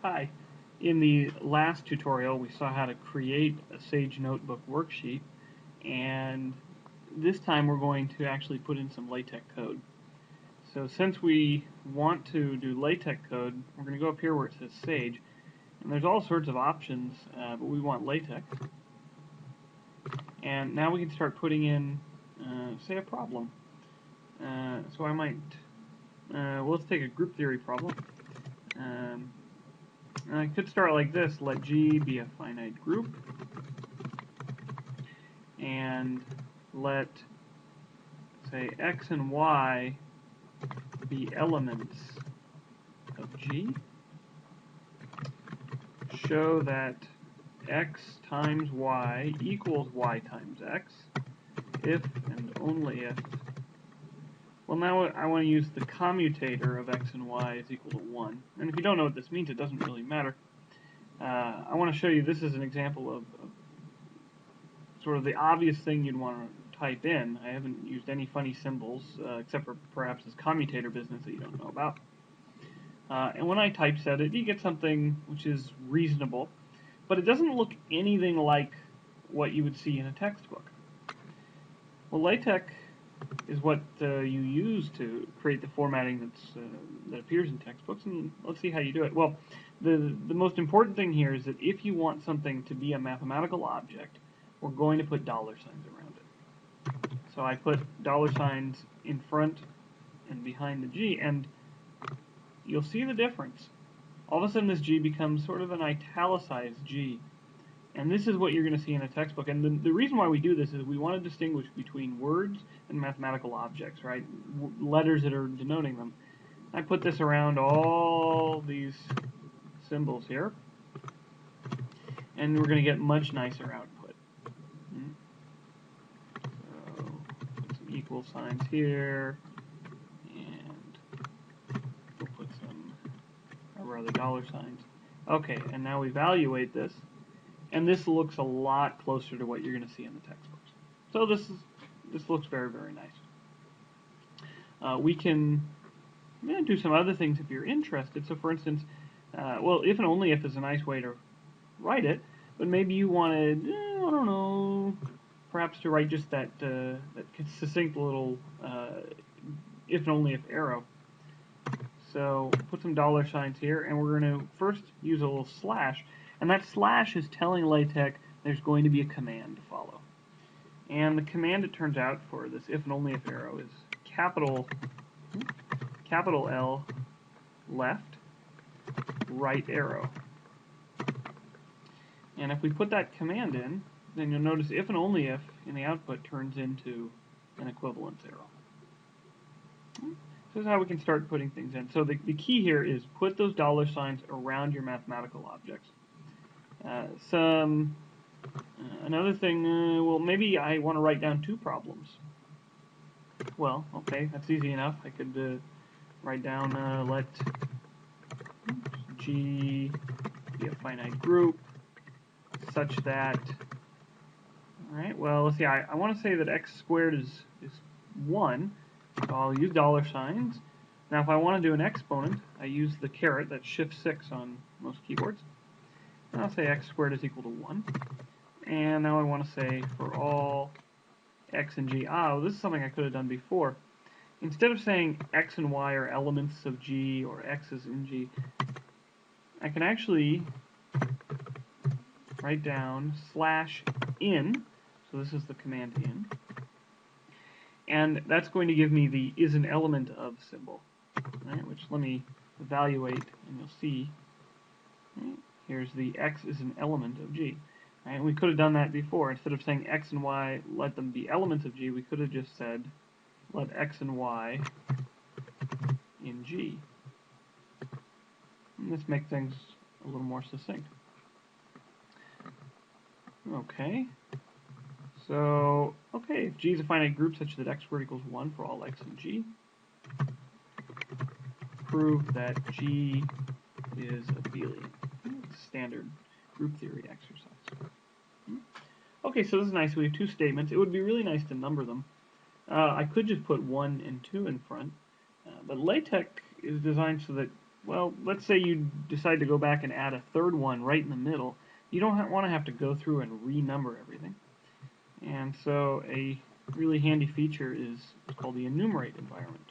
Hi. In the last tutorial, we saw how to create a Sage Notebook worksheet, and this time we're going to actually put in some LaTeX code. So since we want to do LaTeX code, we're going to go up here where it says Sage, and there's all sorts of options, but we want LaTeX. And now we can start putting in, say, a problem. So I might, well, let's take a group theory problem. I could start like this: let G be a finite group, and let, say, X and Y be elements of G. Show that X times Y equals Y times X, if and only if. Well, now I want to use the commutator of X and Y is equal to 1. And if you don't know what this means, it doesn't really matter. I want to show you, this is an example of sort of the obvious thing you'd want to type in. I haven't used any funny symbols, except for perhaps this commutator business that you don't know about. And when I typeset it, you get something which is reasonable, but it doesn't look anything like what you would see in a textbook. Well, LaTeX is what you use to create the formatting that appears in textbooks, and let's see how you do it. Well, the most important thing here is that if you want something to be a mathematical object, we're going to put dollar signs around it. So I put dollar signs in front and behind the G, and you'll see the difference. All of a sudden this G becomes sort of an italicized G. And this is what you're going to see in a textbook. And the reason why we do this is we want to distinguish between words and mathematical objects, right? Letters that are denoting them. I put this around all these symbols here, and we're going to get much nicer output. So put some equal signs here, and we'll put some other dollar signs. Okay, and now we evaluate this. And this looks a lot closer to what you're going to see in the textbooks. So this looks very, very nice. We can do some other things if you're interested. So for instance, well, if and only if is a nice way to write it, but maybe you wanted, I don't know, perhaps to write just that succinct little if and only if arrow. So put some dollar signs here, and we're going to first use a little slash. And that slash is telling LaTeX there's going to be a command to follow. And the command, it turns out, for this if and only if arrow is capital L left, right arrow. And if we put that command in, then you'll notice if and only if in the output turns into an equivalence arrow. This is how we can start putting things in. So the key here is put those dollar signs around your mathematical objects. Another thing, well, maybe I want to write down two problems. Well, okay, that's easy enough. I could write down let G be a finite group such that, all right, well, let's see, I want to say that x squared is 1, so I'll use dollar signs. Now, if I want to do an exponent, I use the caret, that's shift 6 on most keyboards. And I'll say x squared is equal to 1. And now I want to say for all x and g. This is something I could have done before. Instead of saying x and y are elements of g or x is in g, I can actually write down slash in. So this is the command in. And that's going to give me the is an element of symbol, right, which let me evaluate, and you'll see. Right? Here's the x is an element of G. Right? We could have done that before. Instead of saying x and y, let them be elements of G, we could have just said, let x and y in G. And this makes things a little more succinct. Okay. So, okay, if G is a finite group such that x squared equals 1 for all x in G, prove that G is abelian. Standard group theory exercise. Okay, so this is nice. We have two statements. It would be really nice to number them. I could just put 1 and 2 in front, but LaTeX is designed so that well, let's say you decide to go back and add a third one right in the middle. You don't want to have to go through and renumber everything. And so a really handy feature is called the enumerate environment.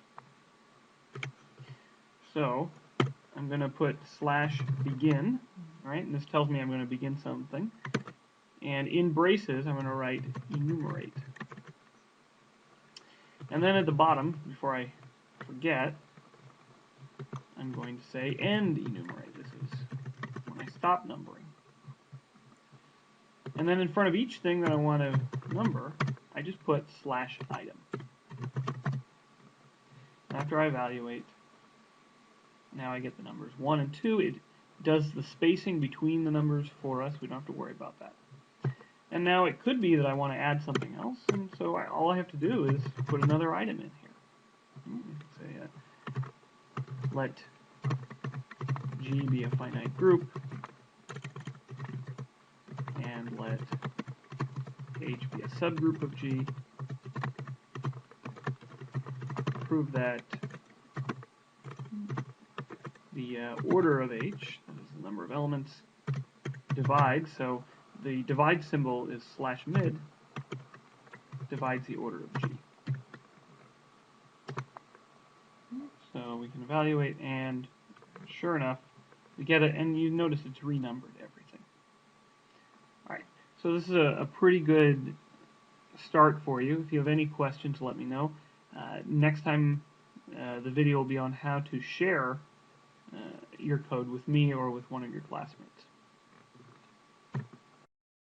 So I'm going to put /begin, right? And this tells me I'm going to begin something. And in braces, I'm going to write enumerate. And then at the bottom, before I forget, I'm going to say end enumerate. This is when I stop numbering. And then in front of each thing that I want to number, I just put /item. After I evaluate, now I get the numbers 1 and 2. It does the spacing between the numbers for us. We don't have to worry about that. And now it could be that I want to add something else, and so all I have to do is put another item in here. Say, let G be a finite group, and let H be a subgroup of G. Prove that the order of H, that is the number of elements, divides, so the divide symbol is /mid, divides the order of G. So we can evaluate, and sure enough, we get it, and you notice it's renumbered everything. Alright, so this is a pretty good start for you. If you have any questions, let me know. Next time, the video will be on how to share your code with me or with one of your classmates.